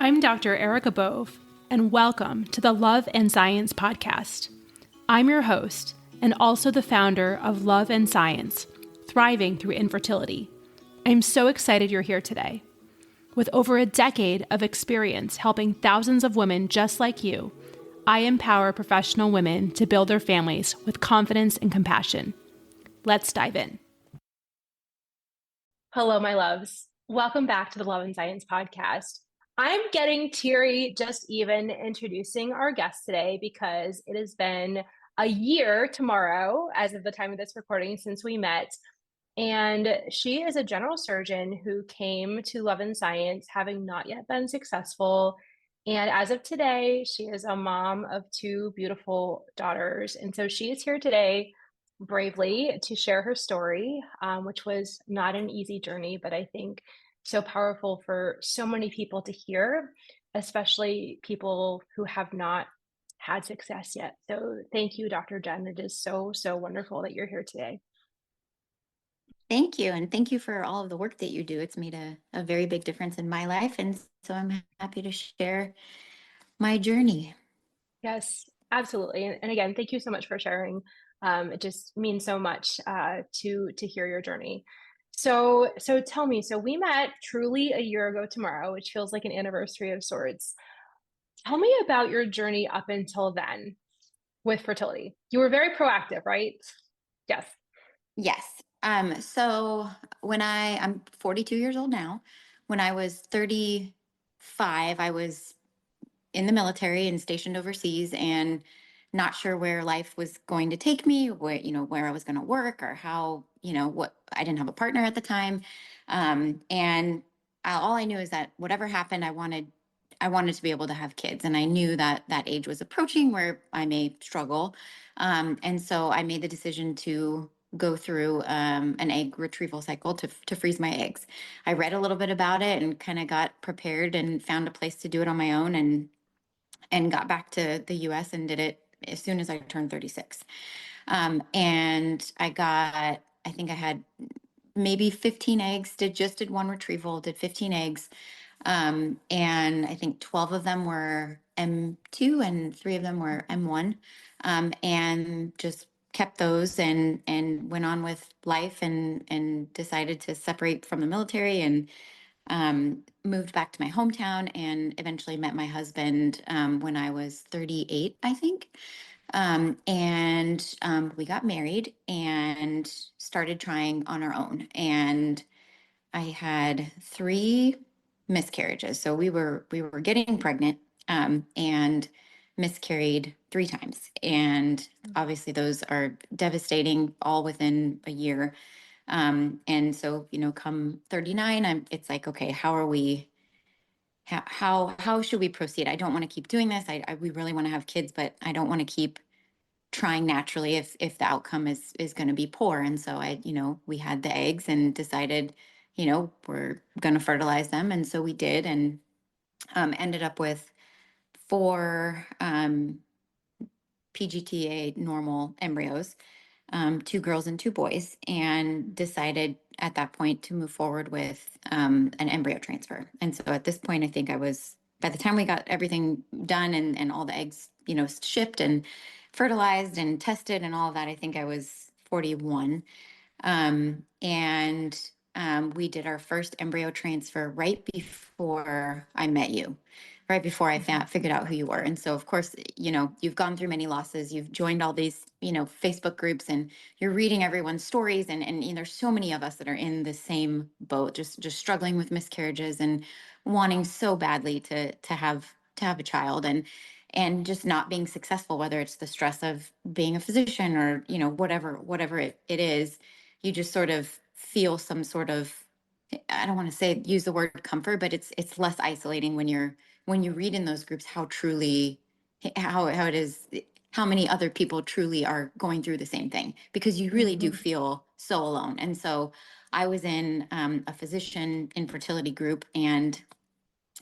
I'm Dr. Erica Bove, and welcome to the Love and Science podcast. I'm your host, and also the founder of Love and Science, Thriving Through Infertility. I'm so excited you're here today. With over a decade of experience helping thousands of women just like you, I empower professional women to build their families with confidence and compassion. Let's dive in. Hello, my loves. Welcome back to the Love and Science podcast. I'm getting teary just even introducing our guest today because it has been a year tomorrow, as of the time of this recording, since we met. And she is a general surgeon who came to Love and Science having not yet been successful. And as of today, she is a mom of two beautiful daughters. And so she is here today bravely to share her story, which was not an easy journey, but I think so powerful for so many people to hear, especially people who have not had success yet. So thank you, Dr. Jen. It is so, so wonderful that you're here today. Thank you. And thank you for all of the work that you do. It's made a very big difference in my life. And so I'm happy to share my journey. Yes, absolutely. And again, thank you so much for sharing. It just means so much to hear your journey. So tell me, so we met truly a year ago tomorrow, which feels like an anniversary of sorts. Tell me about your journey up until then with fertility. You were very proactive, right? Yes. Yes. So I'm 42 years old now. When I was 35, I was in the military and stationed overseas and not sure where life was going to take me, where I was going to work or how, what I didn't have a partner at the time. And all I knew is that whatever happened, I wanted to be able to have kids. And I knew that that age was approaching where I may struggle. And so I made the decision to go through an egg retrieval cycle to freeze my eggs. I read a little bit about it and kind of got prepared and found a place to do it on my own and got back to the US and did it as soon as I turned 36. And I think I had maybe 15 eggs, did one retrieval, did 15 eggs. And I think 12 of them were M2 and 3 of them were M1. And just kept those and went on with life and decided to separate from the military and moved back to my hometown and eventually met my husband when I was 38, I think. And we got married and started trying on our own. And I had 3 miscarriages. So we were getting pregnant and miscarried 3 times. And obviously those are devastating all within a year. And so, come 39, it's like, okay, how should we proceed? I don't want to keep doing this. We really want to have kids, but I don't want to keep trying naturally if the outcome is going to be poor. And so we had the eggs and decided, we're going to fertilize them. And so we did, and ended up with 4 PGT-a normal embryos, 2 girls and 2 boys, and decided at that point to move forward with an embryo transfer. And so at this point, I think by the time we got everything done and all the eggs, shipped and fertilized and tested and all of that, I think I was 41. And we did our first embryo transfer right before I met you, right before I figured out who you were. And so, of course, you've gone through many losses. You've joined all these, Facebook groups, and you're reading everyone's stories. And there's so many of us that are in the same boat, just struggling with miscarriages and wanting so badly to have a child and just not being successful, whether it's the stress of being a physician or, whatever it is. You just sort of feel some sort of, I don't want to say use the word comfort, but it's less isolating when you read in those groups how it is, how many other people truly are going through the same thing, because you really do feel so alone. And so I was in a physician infertility group, and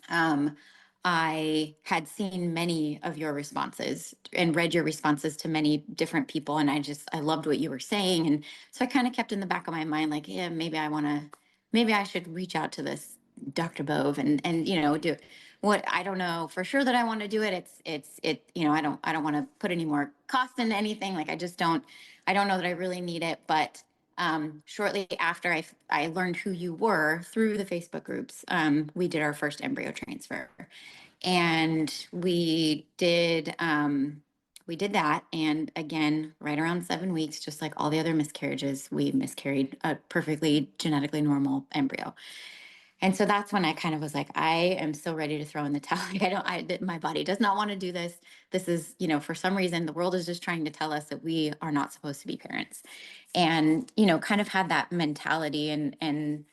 I had seen many of your responses and read your responses to many different people. And I loved what you were saying. And so I kind of kept in the back of my mind, like, yeah, maybe I should reach out to this Dr. Bove and do it. what, I don't know for sure that I want to do it. I don't want to put any more cost into anything. Like, I don't know that I really need it. But shortly after I learned who you were through the Facebook groups, we did our first embryo transfer, and we did that. And again, right around 7 weeks, just like all the other miscarriages, we miscarried a perfectly genetically normal embryo. And so that's when I kind of was like, I am so ready to throw in the towel. Like, my body does not want to do this. This is, for some reason, the world is just trying to tell us that we are not supposed to be parents. And, kind of had that mentality, and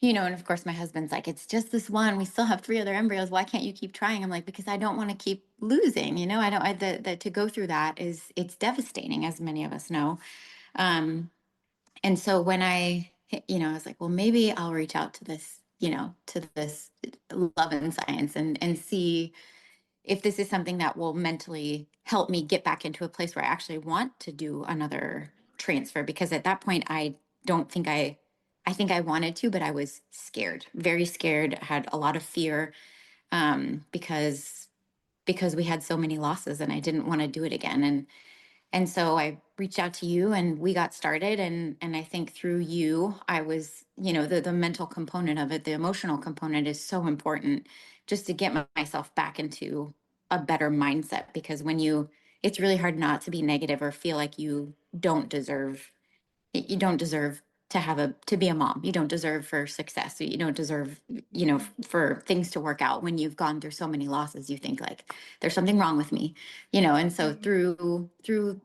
of course my husband's like, it's just this one. We still have 3 other embryos. Why can't you keep trying? I'm like, because I don't want to keep losing, I don't, to go through that it's devastating, as many of us know. Um, and so when I was like, well, maybe I'll reach out to this Love and Science, and see if this is something that will mentally help me get back into a place where I actually want to do another transfer. Because at that point, I think I wanted to, but I was scared, very scared, had a lot of fear, because we had so many losses, and I didn't want to do it again. And so I reached out to you, and we got started. And I think through you, I was, the mental component of it, the emotional component is so important, just to get myself back into a better mindset. Because it's really hard not to be negative or feel like you don't deserve to be a mom. You don't deserve for success. You don't deserve, for things to work out. When you've gone through so many losses, you think like there's something wrong with me, and so through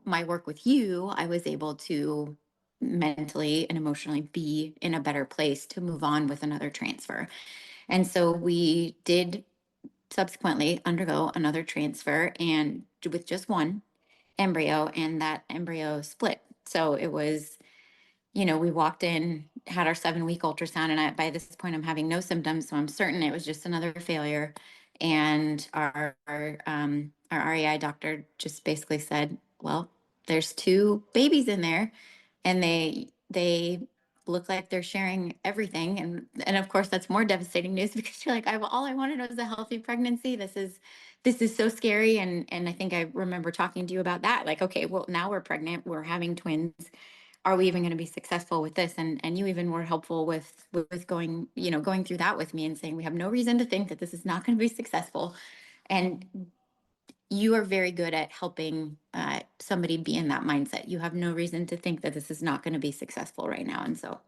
my work with you, I was able to mentally and emotionally be in a better place to move on with another transfer. And so we did subsequently undergo another transfer, and with just one embryo, and that embryo split. So it was, we walked in, had our 7 week ultrasound, and by this point, I'm having no symptoms, so I'm certain it was just another failure. And our REI doctor just basically said, "Well, there's 2 babies in there, and they look like they're sharing everything." And of course, that's more devastating news, because you're like, all I wanted was a healthy pregnancy. This is so scary. And I think I remember talking to you about that. Like, okay, well, now we're pregnant, we're having twins. Are we even going to be successful with this? And you even were helpful with going through that with me, and saying we have no reason to think that this is not going to be successful. And you are very good at helping somebody be in that mindset. You have no reason to think that this is not going to be successful right now. And so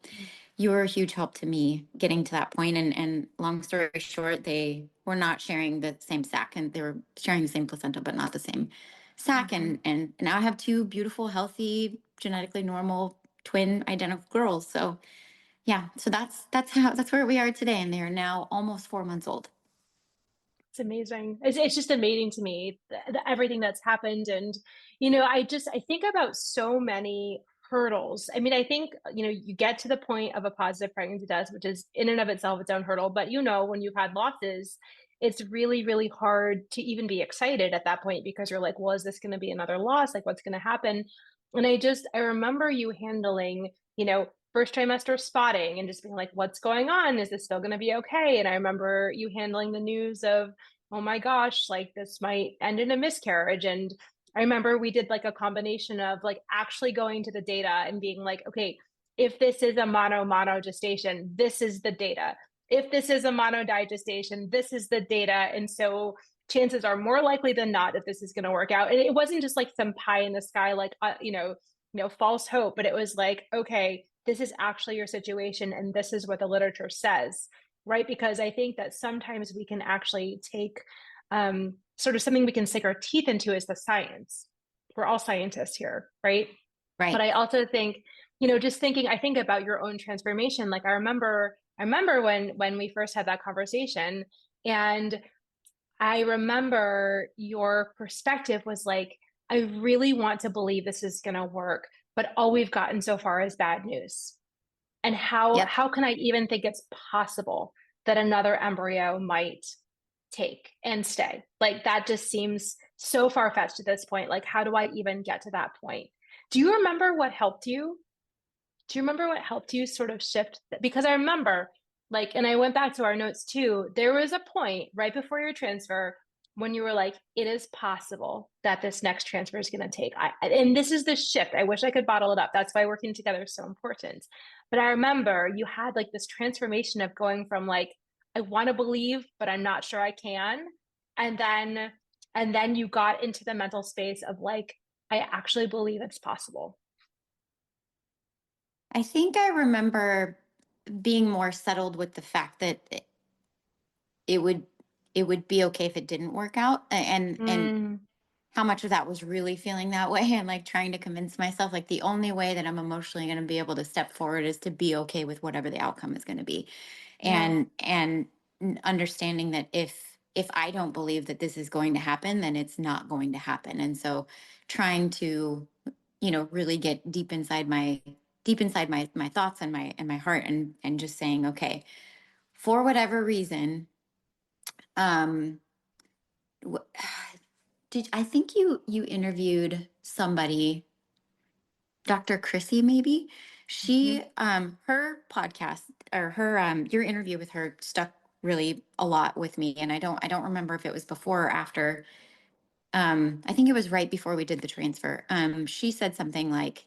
you were a huge help to me getting to that point. And long story short, they were not sharing the same sac, and they were sharing the same placenta, but not the same sac. Mhm. And now I have 2 beautiful, healthy, genetically normal twin identical girls. So yeah, so that's where we are today. And they are now almost 4 months old. It's amazing. It's just amazing to me, everything that's happened. And, I think about so many hurdles. I mean, I think, you get to the point of a positive pregnancy test, which is in and of itself its own hurdle. But, when you've had losses, it's really, really hard to even be excited at that point, because you're like, well, is this going to be another loss? Like, what's going to happen? And I remember you handling, first trimester spotting, and just being like, what's going on? Is this still going to be okay? And I remember you handling the news of, oh my gosh, like this might end in a miscarriage. And I remember we did like a combination of like actually going to the data and being like, okay, if this is a mono gestation, this is the data. If this is a monodigestation, this is the data. And so chances are more likely than not that this is going to work out. And it wasn't just like some pie in the sky, like, false hope, but it was like, okay, this is actually your situation, and this is what the literature says, right? Because I think that sometimes we can actually take sort of something we can sink our teeth into, is the science. We're all scientists here, right? But Right. I also think, just thinking, I think about your own transformation. Like I remember when we first had that conversation, and I remember your perspective was like, I really want to believe this is going to work, but all we've gotten so far is bad news. And how Yep. how can I even think it's possible that another embryo might take and stay? Like, that just seems so far-fetched at this point. Like, how do I even get to that point? Do you remember what helped you? Do you remember what helped you sort of shift? Because I remember Like, and I went back to our notes too. There was a point right before your transfer when you were like, it is possible that this next transfer is going to take. And this is the shift. I wish I could bottle it up. That's why working together is so important. But I remember you had like this transformation of going from like, I want to believe, but I'm not sure I can. And then, and then you got into the mental space of like, I actually believe it's possible. I think I remember being more settled with the fact that it would it would be okay if it didn't work out, and Mm, how much of that was really feeling that way, and like trying to convince myself like the only way that I'm emotionally going to be able to step forward is to be okay with whatever the outcome is going to be. yeah. And understanding that if I don't believe that this is going to happen, then it's not going to happen. And so trying to, really get deep inside my thoughts and my heart, and just saying, okay, for whatever reason, um wh- did I think you interviewed somebody, Dr. Chrissy, maybe? Mhm. Her podcast, or her your interview with her stuck really a lot with me, and I don't remember if it was before or after. I think it was right before we did the transfer. She said something like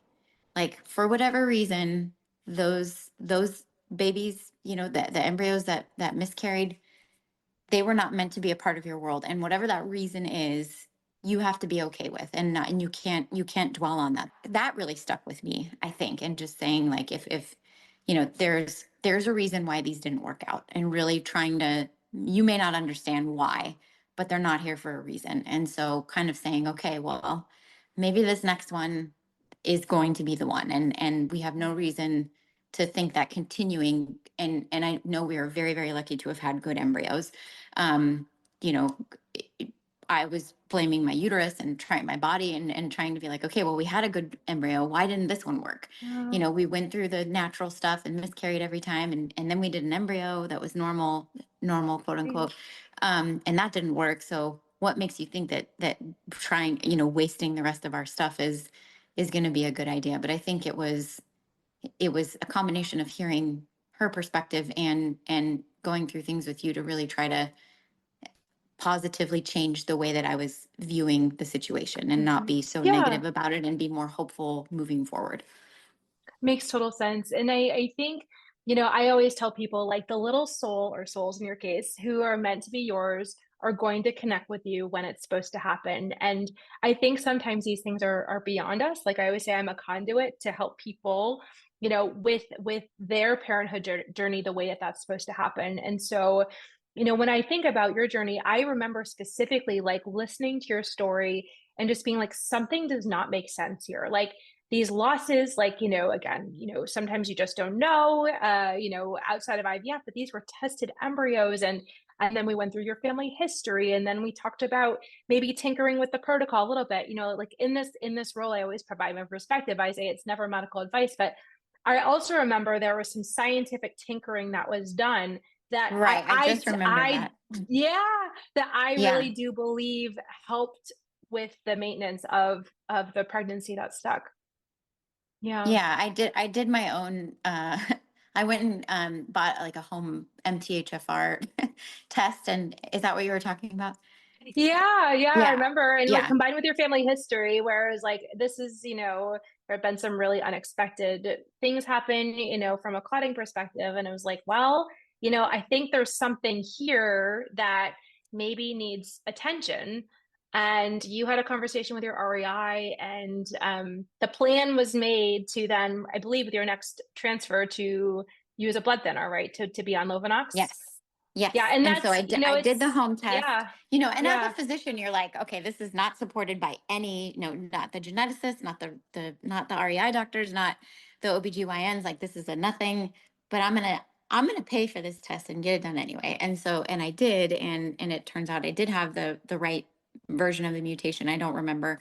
for whatever reason, those babies, the embryos that miscarried, they were not meant to be a part of your world, and whatever that reason is, you have to be okay with, and you can't dwell on that. That really stuck with me, I think. And just saying, like, if there's a reason why these didn't work out, and really trying to, you may not understand why, but they're not here for a reason. And so kind of saying, okay, well, maybe this next one is going to be the one, and we have no reason to think that continuing. And I know we are very, very lucky to have had good embryos. um, you know, I was blaming my uterus and trying my body, and trying to be like, okay, well, we had a good embryo. Why didn't this one work? Yeah. We went through the natural stuff and miscarried every time. And then we did an embryo that was normal, quote Right. unquote. And that didn't work. So what makes you think that trying, wasting the rest of our stuff is going to be a good idea? But I think it was a combination of hearing her perspective and going through things with you to really try to positively change the way that I was viewing the situation, and not Mhm. be so Yeah. negative about it, and be more hopeful moving forward. Makes total sense. And I think, I always tell people like the little soul or souls in your case who are meant to be yours are going to connect with you when it's supposed to happen. And I think sometimes these things are beyond us. Like I always say, I'm a conduit to help people, with their parenthood journey the way that that's supposed to happen. And so, when I think about your journey, I remember specifically like listening to your story and just being like, something does not make sense here. Like these losses, like, again, sometimes you just don't know, outside of IVF, but these were tested embryos. And then we went through your family history. And then we talked about maybe tinkering with the protocol a little bit, like in this role, I always provide my perspective. I say it's never medical advice, but I also remember there was some scientific tinkering that was done that Right. I just remember that. yeah, that I Yeah. really do believe helped with the maintenance of the pregnancy that stuck. Yeah. Yeah, I did my own I went and bought like a home MTHFR test. And is that what you were talking about? Yeah, I Yeah. remember. And like Yeah. combined with your family history, whereas like this is, there have been some really unexpected things happen, from a clotting perspective. And it was like, well, I think there's something here that maybe needs attention. And you had a conversation with your REI, and the plan was made to then, I believe, with your next transfer to use a blood thinner, right? To be on Lovenox. Yes. Yeah, Yes. and And so that's, I did the it's home test, yeah, and as a yeah. physician, you're like, okay, this is not supported by any, not the geneticist, not the REI doctors, not the OBGYNs. Like, this is a nothing, but I'm gonna pay for this test and get it done anyway. And I did, and it turns out I did have the right version of the mutation. I don't remember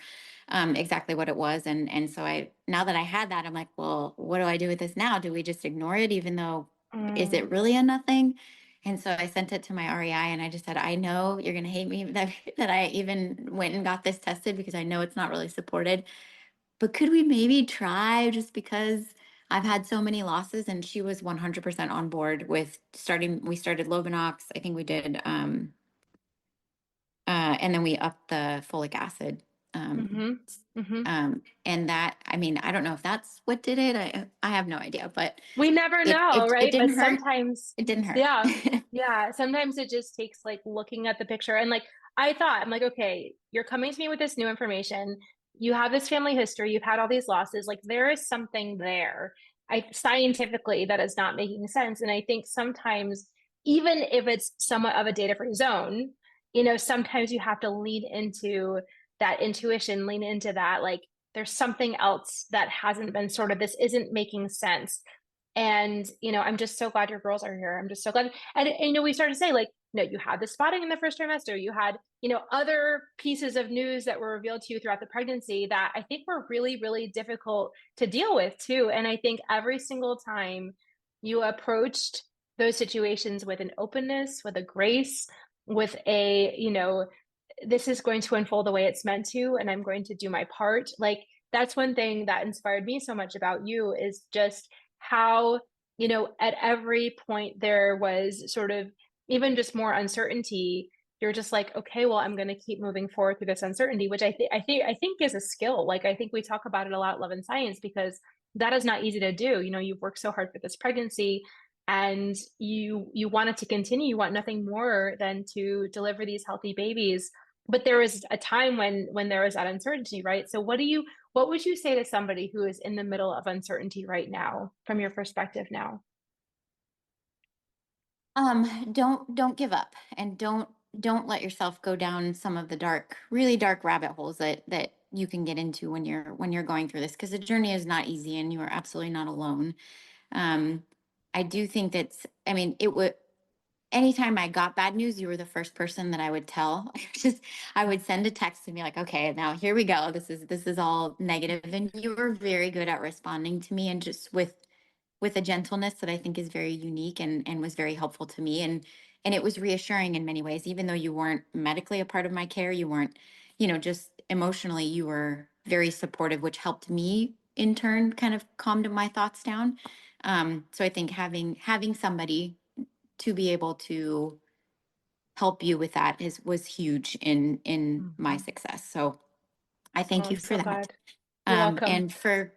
exactly what it was. And so now that I had that, I'm like, well, what do I do with this now? Do we just ignore it, even though, is Mm. it really a nothing? And so I sent it to my REI, and I just said, I know you're going to hate me that I even went and got this tested, because I know it's not really supported. But could we maybe try, just because I've had so many losses, and she was 100% on board with we started Lovenox. I think we did, and then we upped the folic acid. Um, Mm-hmm. Mm-hmm. and that, I mean, I don't know if that's what did it. I have no idea, but We never know, it right? didn't But hurt. sometimes, It didn't hurt. yeah, yeah, sometimes it just takes like looking at the picture. And like, I thought, I'm like, okay, you're coming to me with this new information. You have this family history. You've had all these losses. Like, there is something there, scientifically, that is not making sense. And I think sometimes, even if it's somewhat of a data-free zone, sometimes you have to lean into that intuition, lean into that, like, there's something else that hasn't been sorted. This isn't making sense. And, I'm just so glad your girls are here. I'm just so glad. And, we started to say, like, you had the spotting in the first trimester. You had, other pieces of news that were revealed to you throughout the pregnancy that I think were really, really difficult to deal with too. And I think every single time you approached those situations with an openness, with a grace, with this is going to unfold the way it's meant to, and I'm going to do my part. Like, that's one thing that inspired me so much about you, is just how, at every point there was sort of even just more uncertainty. You're just like, okay, well, I'm going to keep moving forward through this uncertainty, which I think is a skill. Like, I think we talk about it a lot, Love and Science, because that is not easy to do. You've worked so hard for this pregnancy, and you want it to continue. You want nothing more than to deliver these healthy babies. But there was a time when there was that uncertainty, right? So what would you say to somebody who is in the middle of uncertainty right now, from your perspective now? Don't give up, and don't let yourself go down some of the really dark rabbit holes that you can get into when you're going through this, because the journey is not easy, and you are absolutely not alone. Um, I do think I mean, it would, anytime I got bad news, you were the first person that I would tell. I would send a text and be like, okay, now here we go. This is all negative. And you were very good at responding to me, and just with a gentleness that I think is very unique, and was very helpful to me. And it was reassuring in many ways, even though you weren't medically a part of my care, you weren't, just emotionally, you were very supportive, which helped me in turn kind of calmed my thoughts down. So I think having somebody to be able to help you with that was huge in my Mhm. success. So I Oh, thank you I'm for so that. glad. You're welcome. And for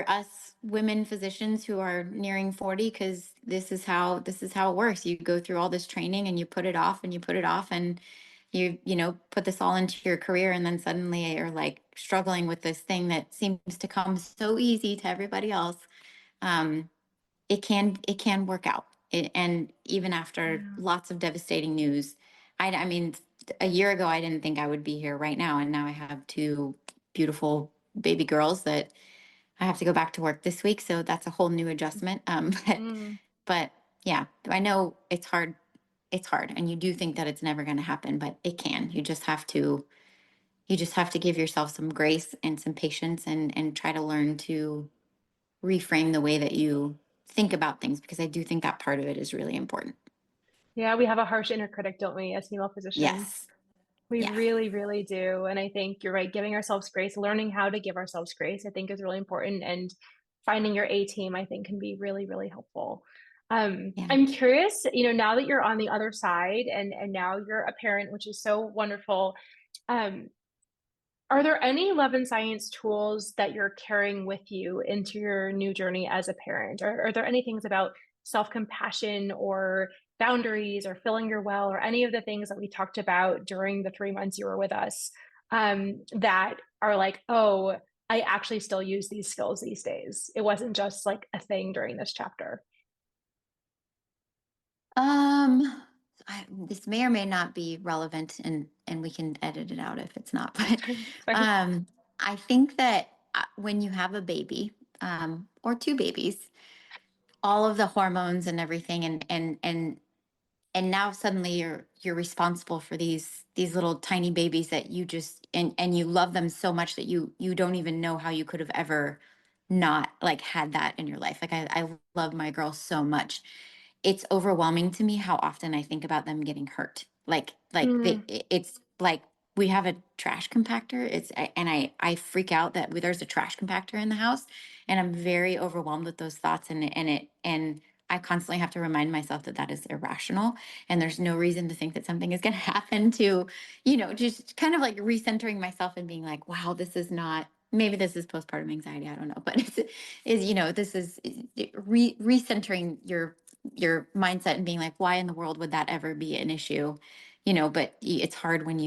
us women physicians who are nearing 40, because this is how it works. You go through all this training, and you put it off, and you put it off, and you put this all into your career, and then suddenly you're like struggling with this thing that seems to come so easy to everybody else. Um, it can work out. And even after Yeah. lots of devastating news, I mean, a year ago I didn't think I would be here right now, and now I have two beautiful baby girls that I have to go back to work this week, so that's a whole new adjustment. Mm. But yeah, I know it's hard. It's hard, and you do think that it's never going to happen, but it can. You just have to give yourself some grace and some patience, and try to learn to reframe the way that you think about things, because I do think that part of it is really important. Yeah, we have a harsh inner critic, don't we, as female physicians? Yes. We Yes. really, really do. And I think you're right. Giving ourselves grace, learning how to give ourselves grace, I think is really important. And finding your A team, I think, can be really, really helpful. Yeah. I'm curious, now that you're on the other side, and now you're a parent, which is so wonderful. Um, are there any Love and Science tools that you're carrying with you into your new journey as a parent? Or are there any things about self-compassion or boundaries or filling your well, or any of the things that we talked about during the 3 months you were with us, that are like, oh, I actually still use these skills these days. It wasn't just like a thing during this chapter. Um, this may or may not be relevant, and we can edit it out if it's not. It's But fine. It's fine. um, I think that when you have a baby, or two babies, all of the hormones and everything, and now suddenly you're responsible for these little tiny babies that you just and you love them so much that you don't even know how you could have ever not like had that in your life. Like I love my girls so much. It's overwhelming to me how often I think about them getting hurt. Like Mm, it's like we have a trash compactor. I freak out that there's a trash compactor in the house, and I'm very overwhelmed with those thoughts. And I constantly have to remind myself that that is irrational, and there's no reason to think that something is going to happen to, just kind of like recentering myself and being like, wow, this is not. Maybe this is postpartum anxiety. I don't know, but this is recentering your mindset and being like, why in the world would that ever be an issue? But it's hard when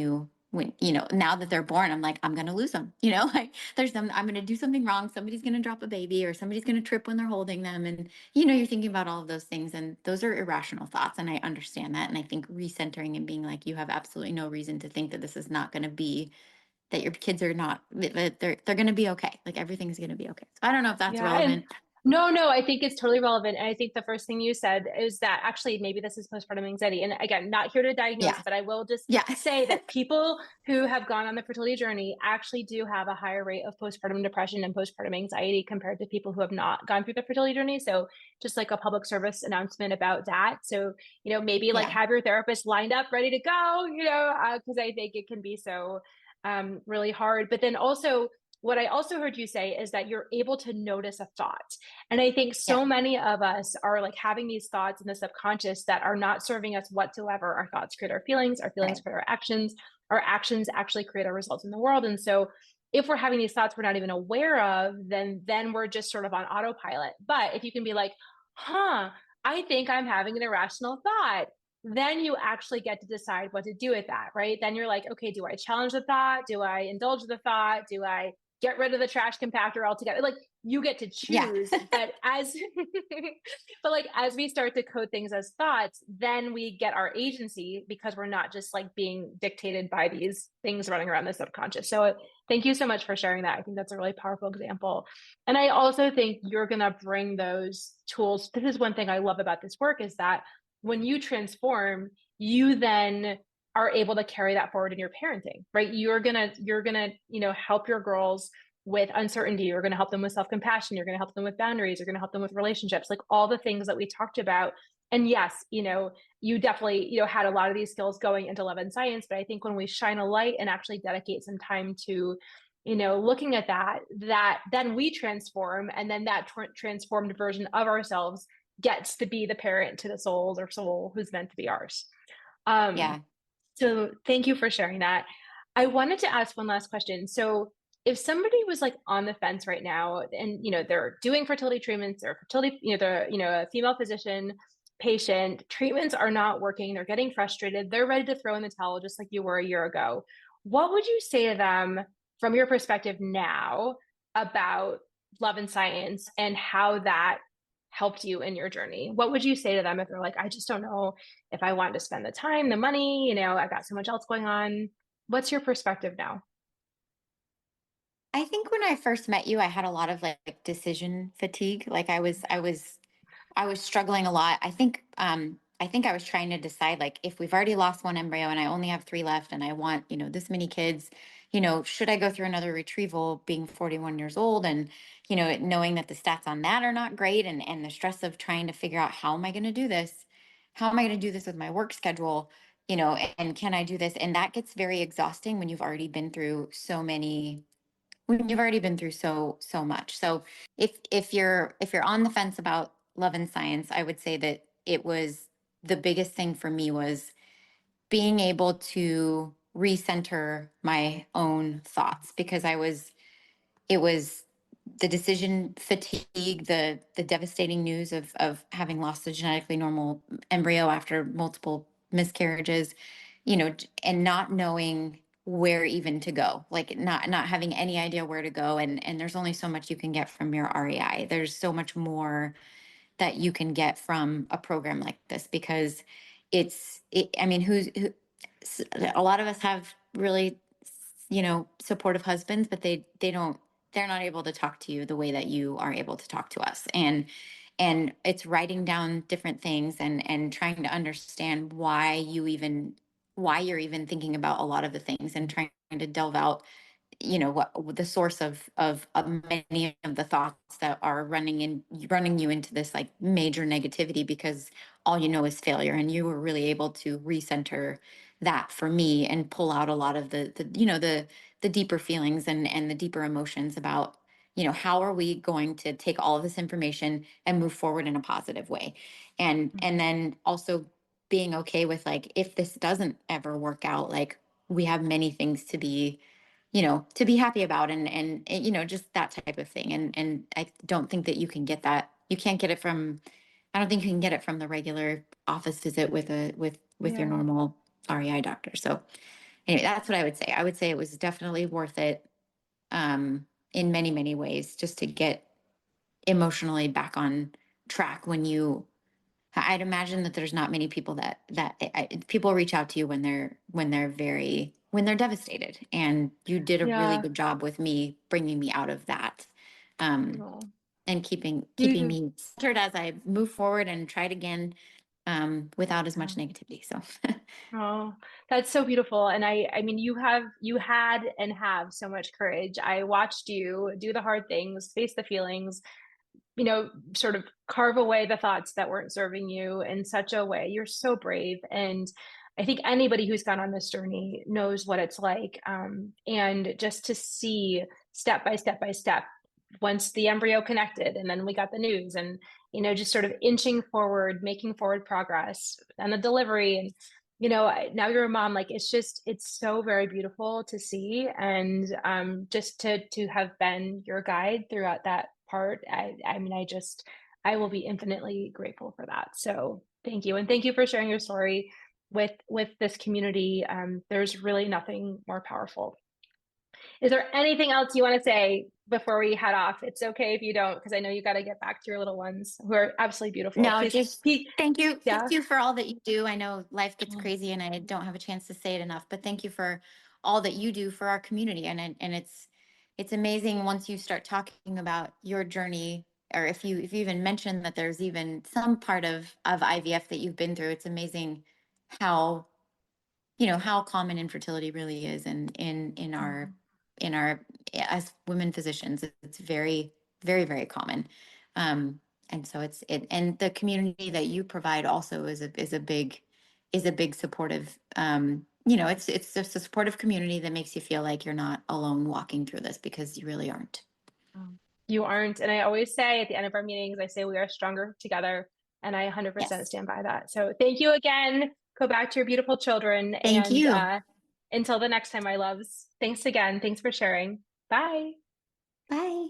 now that they're born, I'm like, I'm going to lose them, like I'm going to do something wrong. Somebody's going to drop a baby, or somebody's going to trip when they're holding them. And, you're thinking about all of those things, and those are irrational thoughts. And I understand that. And I think recentering and being like, you have absolutely no reason to think that this is not going to be, that your kids are not, that they're going to be okay. Like everything's going to be okay. So I don't know if that's Yeah. And relevant. no, I think it's totally relevant. And I think the first thing you said is that actually maybe this is postpartum anxiety. And again, not here to diagnose, Yeah. but I will just Yeah. say that people who have gone on the fertility journey actually do have a higher rate of postpartum depression and postpartum anxiety compared to people who have not gone through the fertility journey. So just like a public service announcement about that. So, maybe like Yeah. have your therapist lined up, ready to go, because I think it can be so really hard. But then also, what I also heard you say is that you're able to notice a thought. And I think Yeah. so many of us are like having these thoughts in the subconscious that are not serving us whatsoever. Our thoughts create our feelings Right. create our actions actually create our results in the world. And so if we're having these thoughts we're not even aware of, then we're just sort of on autopilot. But if you can be like, I think I'm having an irrational thought, then you actually get to decide what to do with that, right? Then you're like, okay, do I challenge the thought? Do I indulge the thought? Do I get rid of the trash compactor altogether? Like you get to Yeah. choose, but but like as we start to code things as thoughts, then we get our agency because we're not just like being dictated by these things running around the subconscious. So thank you so much for sharing that. I think that's a really powerful example. And I also think you're going to bring those tools. This is one thing I love about this work is that when you transform, you then are able to carry that forward in your parenting, right? You're gonna, help your girls with uncertainty. You're gonna help them with self-compassion. You're gonna help them with boundaries. You're gonna help them with relationships, like all the things that we talked about. And yes, you definitely, had a lot of these skills going into Love and Science, but I think when we shine a light and actually dedicate some time to, looking at that then we transform, and then that transformed version of ourselves gets to be the parent to the soul who's meant to be ours. Um, Yeah. so thank you for sharing that. I wanted to ask one last question. So if somebody was like on the fence right now and they're doing fertility treatments or fertility, they're a female physician, patient, treatments are not working, they're getting frustrated, they're ready to throw in the towel just like you were a year ago. What would you say to them from your perspective now about Love and Science and how that helped you in your journey? What would you say to them if they're like, I just don't know if I want to spend the time, the money, I've got so much else going on. What's your perspective now? I think when I first met you, I had a lot of like decision fatigue. Like I was struggling a lot. I think I was trying to decide, like, if we've already lost one embryo and I only have three left and I want, this many kids, should I go through another retrieval being 41 years old, and, knowing that the stats on that are not great, and the stress of trying to figure out, how am I going to do this? How am I going to do this with my work schedule? And can I do this? And that gets very exhausting when you've already been through so much. So if you're on the fence about Love and Science, I would say that it was, the biggest thing for me was being able to recenter my own thoughts, because it was the decision fatigue, the devastating news of having lost a genetically normal embryo after multiple miscarriages, and not knowing where even to go, like not having any idea where to go. And there's only so much you can get from your REI. There's so much more that you can get from a program like this, because I mean, a lot of us have really, supportive husbands, but they're not able to talk to you the way that you are able to talk to us. And it's writing down different things, and trying to understand why you're even thinking about a lot of the things, and trying to delve out, what the source of many of the thoughts that are running you into this like major negativity, because all you know is failure, and you were really able to recenter that for me and pull out a lot of the deeper feelings and the deeper emotions about, how are we going to take all of this information and move forward in a positive way. And Mhm. then also being okay with, like, if this doesn't ever work out, like, we have many things to be happy about, and just that type of thing. And I don't think that you can't get it from, I don't think you can get it from the regular office visit with your Yeah. normal REI doctor. So anyway, that's what I would say. I would say it was definitely worth it, in many, many ways, just to get emotionally back on track. I'd imagine that there's not many people that people reach out to you when they're devastated, and you did a really Yeah. good job with me bringing me out of that, um, Oh. and keeping You, me centered as I move forward and try it again, without as yeah. much negativity. So Oh, that's so beautiful. And I mean, you had and have so much courage. I watched you do the hard things, face the feelings, sort of carve away the thoughts that weren't serving you in such a way. You're so brave. And I think anybody who's gone on this journey knows what it's like. And just to see step by step by step, once the embryo connected and then we got the news and, just sort of inching forward, making forward progress and the delivery. And, now you're a mom, like it's so very beautiful to see. And just to have been your guide throughout that part, I mean, I will be infinitely grateful for that. So thank you. And thank you for sharing your story with this community. There's really nothing more powerful. Is there anything else you want to say before we head off? It's okay if you don't, because I know you got to get back to your little ones who are absolutely beautiful. no, Please, just please, thank you. Thank yeah. you for all that you do. I know life gets crazy and I don't have a chance to say it enough, but thank you for all that you do for our community. And it's amazing once you start talking about your journey, or if you even mention that there's even some part of IVF that you've been through. It's amazing how how common infertility really is in our Mhm. as women physicians. It's very, very, very common. um and so and the community that you provide also is a big supportive, it's just a supportive community that makes you feel like you're not alone walking through this, because you really aren't. You aren't. And I always say at the end of our meetings, I say we are stronger together. And I 100% Yes, stand by that. So thank you again. Go back to your beautiful children. thank And you. until the next time, my loves, thanks again. Thanks for sharing. Bye. Bye.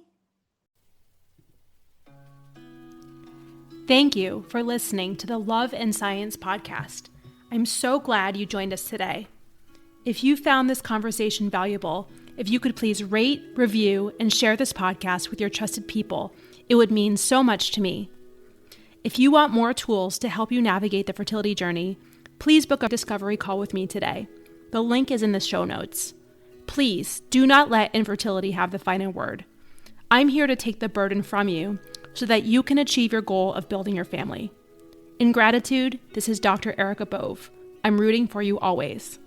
Thank you for listening to the Love and Science podcast. I'm so glad you joined us today. If you found this conversation valuable, if you could please rate, review, and share this podcast with your trusted people, it would mean so much to me. If you want more tools to help you navigate the fertility journey, please book a discovery call with me today. The link is in the show notes. Please do not let infertility have the final word. I'm here to take the burden from you so that you can achieve your goal of building your family. In gratitude, this is Dr. Erica Bove. I'm rooting for you always.